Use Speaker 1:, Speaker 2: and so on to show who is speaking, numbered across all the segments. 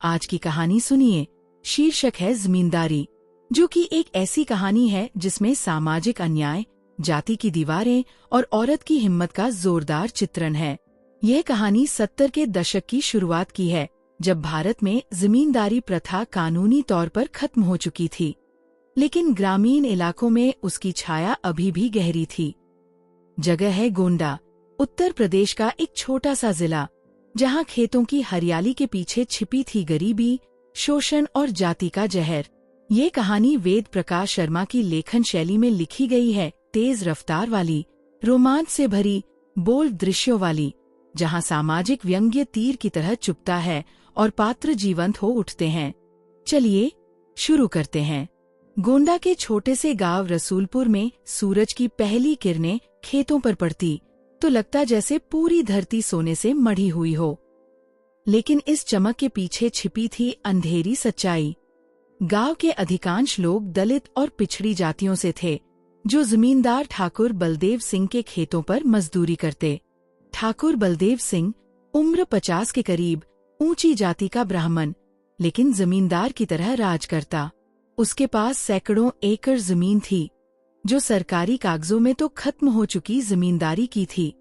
Speaker 1: आज की कहानी सुनिए। शीर्षक है जमींदारी, जो कि एक ऐसी कहानी है जिसमें सामाजिक अन्याय, जाति की दीवारें और औरत की हिम्मत का जोरदार चित्रण है। यह कहानी 70 के दशक की शुरुआत की है, जब भारत में जमींदारी प्रथा कानूनी तौर पर खत्म हो चुकी थी, लेकिन ग्रामीण इलाकों में उसकी छाया अभी भी गहरी थी। जगह है गोंडा, उत्तर प्रदेश का एक छोटा सा जिला, जहां खेतों की हरियाली के पीछे छिपी थी गरीबी, शोषण और जाति का जहर। ये कहानी वेद प्रकाश शर्मा की लेखन शैली में लिखी गई है, तेज रफ्तार वाली, रोमांच से भरी, बोल्ड दृश्यों वाली, जहां सामाजिक व्यंग्य तीर की तरह चुभता है और पात्र जीवंत हो उठते हैं। चलिए शुरू करते हैं। गोंडा के छोटे से गांव रसूलपुर में सूरज की पहली किरणें खेतों पर पड़ती तो लगता जैसे पूरी धरती सोने से मढ़ी हुई हो। लेकिन इस चमक के पीछे छिपी थी अंधेरी सच्चाई। गांव के अधिकांश लोग दलित और पिछड़ी जातियों से थे, जो जमींदार ठाकुर बलदेव सिंह के खेतों पर मजदूरी करते। ठाकुर बलदेव सिंह उम्र 50 के करीब, ऊंची जाति का ब्राह्मण, लेकिन जमींदार की तरह राज करता। उसके पास सैकड़ों एकड़ जमीन थी, जो सरकारी कागजों में तो खत्म हो चुकी जमींदारी की थी,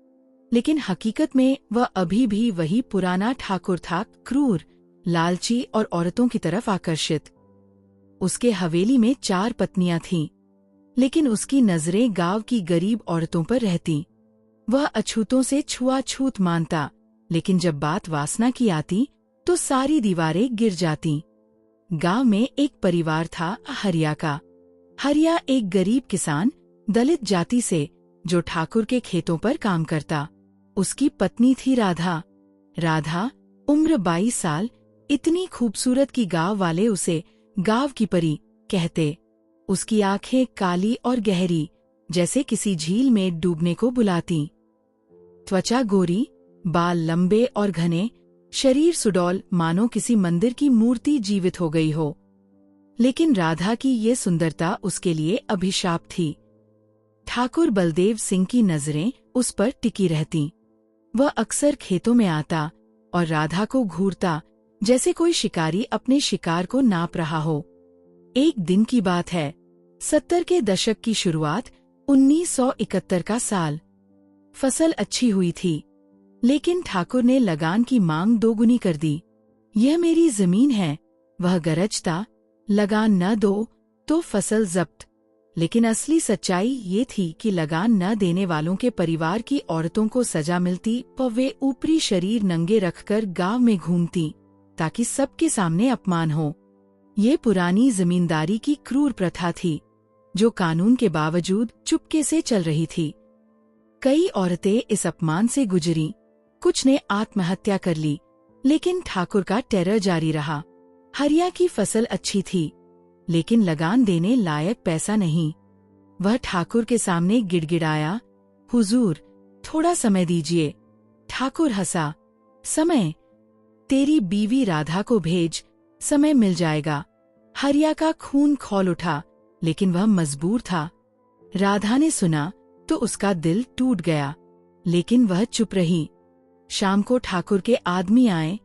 Speaker 1: लेकिन हकीकत में वह अभी भी वही पुराना ठाकुर था, क्रूर, लालची और औरतों की तरफ आकर्षित। उसके हवेली में 4 पत्नियां थीं, लेकिन उसकी नजरें गांव की गरीब औरतों पर रहती। वह अछूतों से छुआछूत मानता, लेकिन जब बात वासना की आती तो सारी दीवारें गिर जाती। गांव में एक परिवार था, हरिया का। हरिया एक गरीब किसान, दलित जाति से, जो ठाकुर के खेतों पर काम करता। उसकी पत्नी थी राधा। राधा उम्र 22 साल, इतनी खूबसूरत कि गांव वाले उसे गांव की परी कहते। उसकी आंखें काली और गहरी, जैसे किसी झील में डूबने को बुलाती। त्वचा गोरी, बाल लंबे और घने, शरीर सुडौल, मानो किसी मंदिर की मूर्ति जीवित हो गई हो। लेकिन राधा की ये सुंदरता उसके लिए अभिशाप थी। ठाकुर बलदेव सिंह की नजरें उस पर टिकी रहती। वह अक्सर खेतों में आता और राधा को घूरता, जैसे कोई शिकारी अपने शिकार को नाप रहा हो। एक दिन की बात है, 70 के दशक की शुरुआत, 1971 का साल। फसल अच्छी हुई थी, लेकिन ठाकुर ने लगान की मांग दोगुनी कर दी। यह मेरी जमीन है, वह गरजता। लगान न दो तो फसल जब्त। लेकिन असली सच्चाई ये थी कि लगान न देने वालों के परिवार की औरतों को सजा मिलती, पर वे ऊपरी शरीर नंगे रखकर गांव में घूमती, ताकि सबके सामने अपमान हो। ये पुरानी जमींदारी की क्रूर प्रथा थी, जो कानून के बावजूद चुपके से चल रही थी। कई औरतें इस अपमान से गुजरी, कुछ ने आत्महत्या कर ली, लेकिन ठाकुर का टेरर जारी रहा। हरिया की फसल अच्छी थी, लेकिन लगान देने लायक पैसा नहीं। वह ठाकुर के सामने गिड़गिड़ाया, हुजूर, थोड़ा समय दीजिए। ठाकुर हंसा, समय? तेरी बीवी राधा को भेज, समय मिल जाएगा। हरिया का खून खौल उठा, लेकिन वह मजबूर था। राधा ने सुना तो उसका दिल टूट गया, लेकिन वह चुप रही। शाम को ठाकुर के आदमी आए,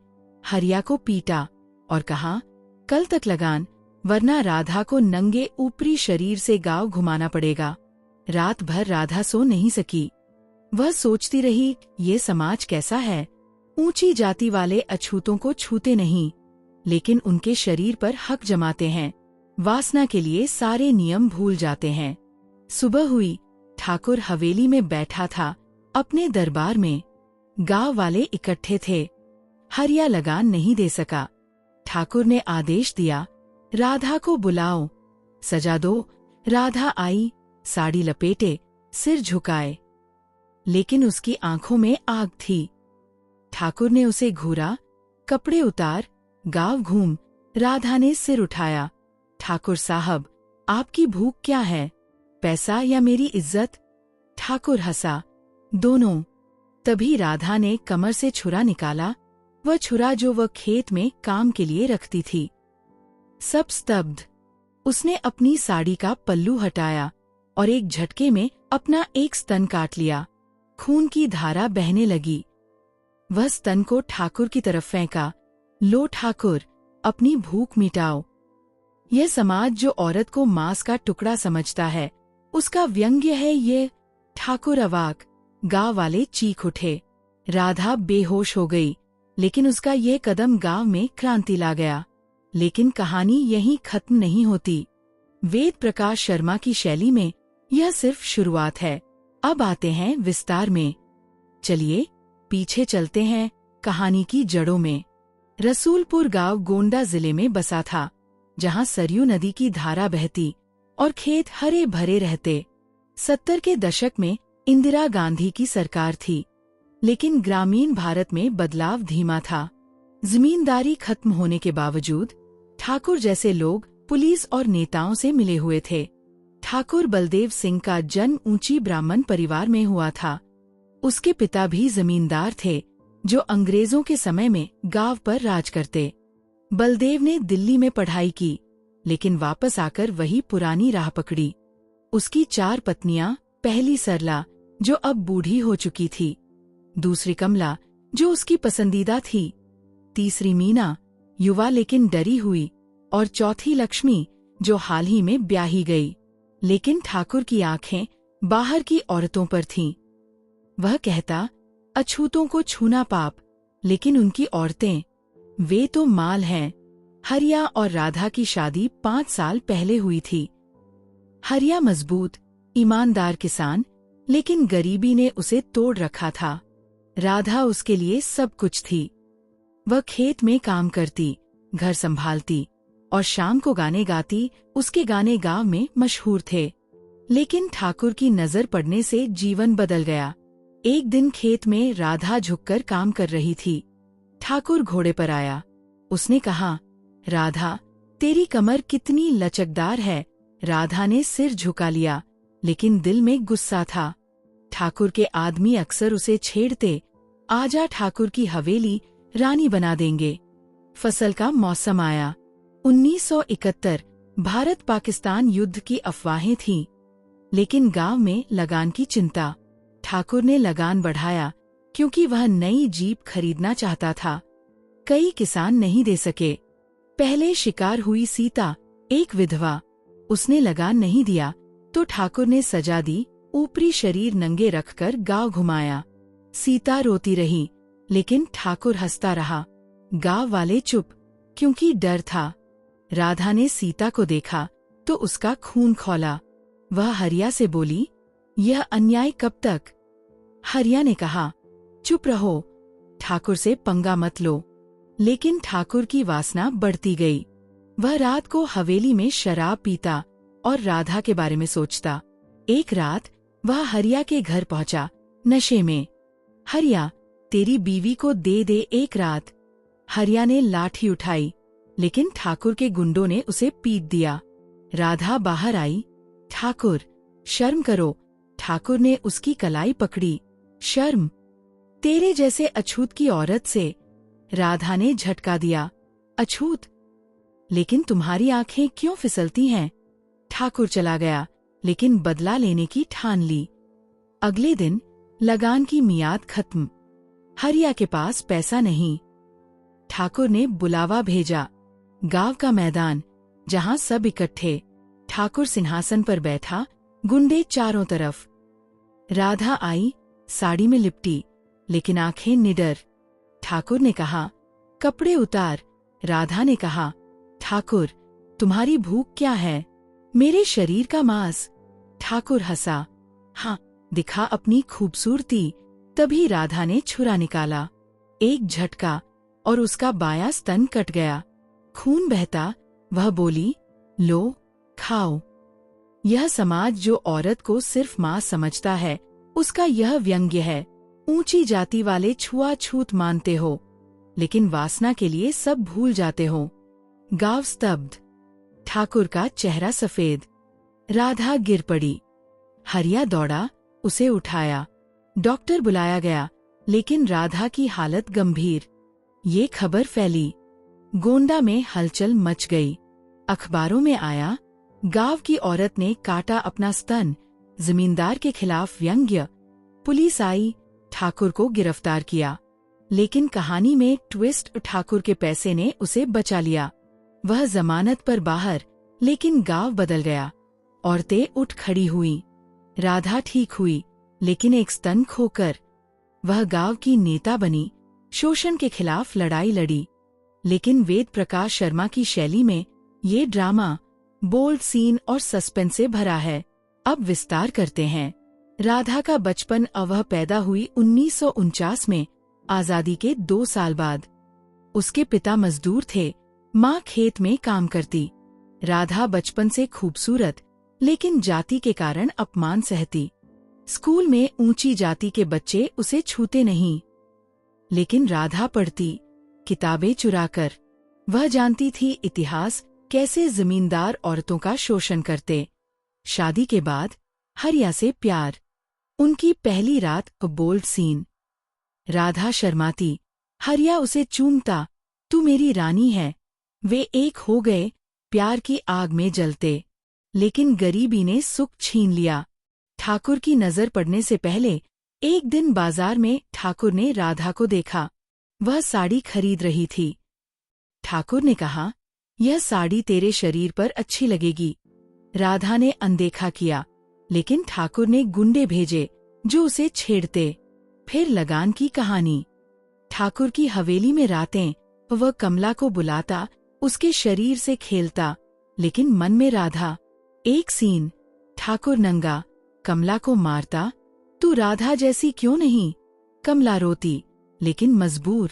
Speaker 1: हरिया को पीटा और कहा, कल तक लगान, वरना राधा को नंगे ऊपरी शरीर से गांव घुमाना पड़ेगा। रात भर राधा सो नहीं सकी। वह सोचती रही, ये समाज कैसा है। ऊंची जाति वाले अछूतों को छूते नहीं, लेकिन उनके शरीर पर हक जमाते हैं। वासना के लिए सारे नियम भूल जाते हैं। सुबह हुई, ठाकुर हवेली में बैठा था, अपने दरबार में। गांव वाले इकट्ठे थे। हरिया लगान नहीं दे सका। ठाकुर ने आदेश दिया, राधा को बुलाओ, सजा दो। राधा आई, साड़ी लपेटे, सिर झुकाए, लेकिन उसकी आंखों में आग थी। ठाकुर ने उसे घूरा, कपड़े उतार, गांव घूम। राधा ने सिर उठाया, ठाकुर साहब, आपकी भूख क्या है, पैसा या मेरी इज्जत? ठाकुर हंसा, दोनों। तभी राधा ने कमर से छुरा निकाला, वह छुरा जो वह खेत में काम के लिए रखती थी। सब स्तब्ध। उसने अपनी साड़ी का पल्लू हटाया और एक झटके में अपना एक स्तन काट लिया। खून की धारा बहने लगी। वह स्तन को ठाकुर की तरफ फेंका, लो ठाकुर, अपनी भूख मिटाओ। यह समाज जो औरत को मांस का टुकड़ा समझता है, उसका व्यंग्य है ये। ठाकुर अवाक, गांव वाले चीख उठे। राधा बेहोश हो गई, लेकिन उसका यह कदम गांव में क्रांति ला गया। लेकिन कहानी यहीं खत्म नहीं होती। वेद प्रकाश शर्मा की शैली में यह सिर्फ शुरुआत है। अब आते हैं विस्तार में। चलिए पीछे चलते हैं कहानी की जड़ों में। रसूलपुर गांव गोंडा जिले में बसा था, जहां सरयू नदी की धारा बहती और खेत हरे भरे रहते। 70 के दशक में इंदिरा गांधी की सरकार थी, लेकिन ग्रामीण भारत में बदलाव धीमा था। जमींदारी खत्म होने के बावजूद ठाकुर जैसे लोग पुलिस और नेताओं से मिले हुए थे। ठाकुर बलदेव सिंह का जन्म ऊंची ब्राह्मण परिवार में हुआ था। उसके पिता भी जमींदार थे, जो अंग्रेजों के समय में गांव पर राज करते। बलदेव ने दिल्ली में पढ़ाई की, लेकिन वापस आकर वही पुरानी राह पकड़ी। उसकी 4 पत्नियां, पहली सरला, जो अब बूढ़ी हो चुकी थी, दूसरी कमला, जो उसकी पसंदीदा थी, तीसरी मीना, युवा लेकिन डरी हुई, और चौथी लक्ष्मी, जो हाल ही में ब्याही गई। लेकिन ठाकुर की आंखें बाहर की औरतों पर थीं। वह कहता, अछूतों को छूना पाप, लेकिन उनकी औरतें, वे तो माल हैं। हरिया और राधा की शादी 5 साल पहले हुई थी। हरिया मजबूत, ईमानदार किसान, लेकिन गरीबी ने उसे तोड़ रखा था। राधा उसके लिए सब कुछ थी। वह खेत में काम करती, घर संभालती और शाम को गाने गाती। उसके गाने गांव में मशहूर थे। लेकिन ठाकुर की नजर पड़ने से जीवन बदल गया। एक दिन खेत में राधा झुककर काम कर रही थी। ठाकुर घोड़े पर आया। उसने कहा, राधा, तेरी कमर कितनी लचकदार है। राधा ने सिर झुका लिया, लेकिन दिल में गुस्सा था। ठाकुर के आदमी अक्सर उसे छेड़ते, आजा ठाकुर की हवेली रानी बना देंगे। फसल का मौसम आया। 1971 भारत पाकिस्तान युद्ध की अफवाहें थीं, लेकिन गांव में लगान की चिंता। ठाकुर ने लगान बढ़ाया, क्योंकि वह नई जीप खरीदना चाहता था। कई किसान नहीं दे सके। पहले शिकार हुई सीता, एक विधवा, उसने लगान नहीं दिया, तो ठाकुर ने सजा दी, ऊपरी शरीर नंगे रखकर गांव घुमाया। सीता रोती रही, लेकिन ठाकुर हंसता रहा। गांव वाले चुप, क्योंकि डर था। राधा ने सीता को देखा तो उसका खून खौला। वह हरिया से बोली, यह अन्याय कब तक? हरिया ने कहा, चुप रहो, ठाकुर से पंगा मत लो। लेकिन ठाकुर की वासना बढ़ती गई। वह रात को हवेली में शराब पीता और राधा के बारे में सोचता। एक रात वह हरिया के घर पहुंचा, नशे में। हरिया, तेरी बीवी को दे दे एक रात। हरिया ने लाठी उठाई, लेकिन ठाकुर के गुंडों ने उसे पीट दिया। राधा बाहर आई। ठाकुर, शर्म करो। ठाकुर ने उसकी कलाई पकड़ी। शर्म? तेरे जैसे अछूत की औरत से। राधा ने झटका दिया। अछूत? लेकिन तुम्हारी आंखें क्यों फिसलती हैं? ठाकुर चला गया, लेकिन बदला लेने की ठान ली। अगले दिन लगान की मियाद खत्म। हरिया के पास पैसा नहीं। ठाकुर ने बुलावा भेजा। गांव का मैदान, जहां सब इकट्ठे। ठाकुर सिंहासन पर बैठा, गुंडे चारों तरफ। राधा आई, साड़ी में लिपटी, लेकिन आंखें निडर। ठाकुर ने कहा, कपड़े उतार। राधा ने कहा, ठाकुर, तुम्हारी भूख क्या है? मेरे शरीर का मांस। ठाकुर हंसा, हाँ, दिखा अपनी खूबसूरती। तभी राधा ने छुरा निकाला। एक झटका और उसका बायां स्तन कट गया। खून बहता। वह बोली, लो, खाओ। यह समाज जो औरत को सिर्फ मां समझता है, उसका यह व्यंग्य है। ऊंची जाति वाले छुआछूत मानते हो, लेकिन वासना के लिए सब भूल जाते हो। गांव स्तब्ध। ठाकुर का चेहरा सफेद। राधा गिर पड़ी। हरिया दौड़ा, उसे उठाया। डॉक्टर बुलाया गया, लेकिन राधा की हालत गंभीर। ये खबर फैली। गोंडा में हलचल मच गई। अखबारों में आया, गांव की औरत ने काटा अपना स्तन। जमींदार के खिलाफ व्यंग्य। पुलिस आई, ठाकुर को गिरफ्तार किया। लेकिन कहानी में ट्विस्ट, ठाकुर के पैसे ने उसे बचा लिया। वह जमानत पर बाहर, लेकिन गांव बदल गया। औरतें उठ खड़ी हुई। राधा ठीक हुई, लेकिन एक स्तन खोकर। वह गांव की नेता बनी, शोषण के खिलाफ लड़ाई लड़ी। लेकिन वेद प्रकाश शर्मा की शैली में ये ड्रामा बोल्ड सीन और सस्पेंस से भरा है। अब विस्तार करते हैं। राधा का बचपन। वह पैदा हुई 1949 में, आजादी के 2 साल बाद। उसके पिता मजदूर थे, माँ खेत में काम करती। राधा बचपन से खूबसूरत, लेकिन जाति के कारण अपमान सहती। स्कूल में ऊंची जाति के बच्चे उसे छूते नहीं, लेकिन राधा पढ़ती, किताबें चुराकर। वह जानती थी इतिहास कैसे जमींदार औरतों का शोषण करते। शादी के बाद हरिया से प्यार। उनकी पहली रात। Bold scene. राधा शर्माती, हरिया उसे चूमता, तू मेरी रानी है। वे एक हो गए, प्यार की आग में जलते। लेकिन गरीबी ने सुख छीन लिया। ठाकुर की नजर पड़ने से पहले एक दिन बाजार में ठाकुर ने राधा को देखा। वह साड़ी खरीद रही थी। ठाकुर ने कहा, यह साड़ी तेरे शरीर पर अच्छी लगेगी। राधा ने अनदेखा किया, लेकिन ठाकुर ने गुंडे भेजे जो उसे छेड़ते। फिर लगान की कहानी। ठाकुर की हवेली में रातें। वह कमला को बुलाता, उसके शरीर से खेलता, लेकिन मन में राधा। एक सीन। ठाकुर नंगा, कमला को मारता, तू राधा जैसी क्यों नहीं? कमला रोती, लेकिन मजबूर।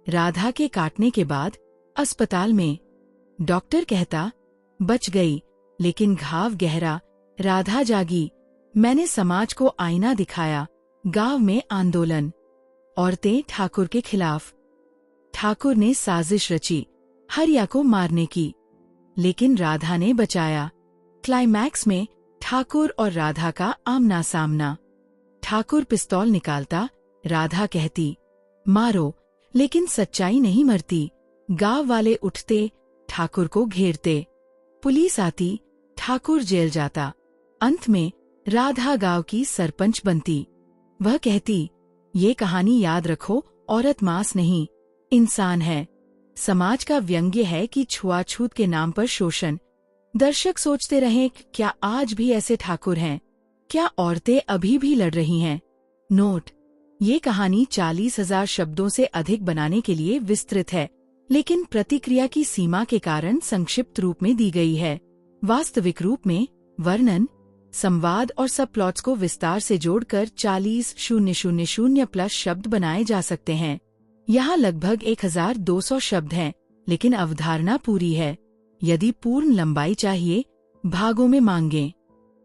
Speaker 1: राधा के काटने के बाद अस्पताल में डॉक्टर कहता, बच गई, लेकिन घाव गहरा। राधा जागी। मैंने समाज को आईना दिखाया। गांव में आंदोलन। औरतें ठाकुर के खिलाफ। ठाकुर ने साजिश रची हरिया को मारने की, लेकिन राधा ने बचाया। क्लाइमैक्स में ठाकुर और राधा का आमना सामना। ठाकुर पिस्तौल निकालता, राधा कहती, मारो, लेकिन सच्चाई नहीं मरती। गांव वाले उठते, ठाकुर को घेरते। पुलिस आती, ठाकुर जेल जाता। अंत में राधा गांव की सरपंच बनती। वह कहती, ये कहानी याद रखो, औरत मांस नहीं, इंसान है। समाज का व्यंग्य है कि छुआछूत के नाम पर शोषण। दर्शक सोचते रहें, क्या आज भी ऐसे ठाकुर हैं? क्या औरतें अभी भी लड़ रही हैं? नोट: ये कहानी 40,000 शब्दों से अधिक बनाने के लिए विस्तृत है, लेकिन प्रतिक्रिया की सीमा के कारण संक्षिप्त रूप में दी गई है। वास्तविक रूप में वर्णन, संवाद और सब प्लॉट्स को विस्तार से जोड़कर 40,000+ शब्द बनाए जा सकते हैं। यहाँ लगभग 1,200 शब्द हैं, लेकिन अवधारणा पूरी है। यदि पूर्ण लंबाई चाहिए, भागों में मांगें।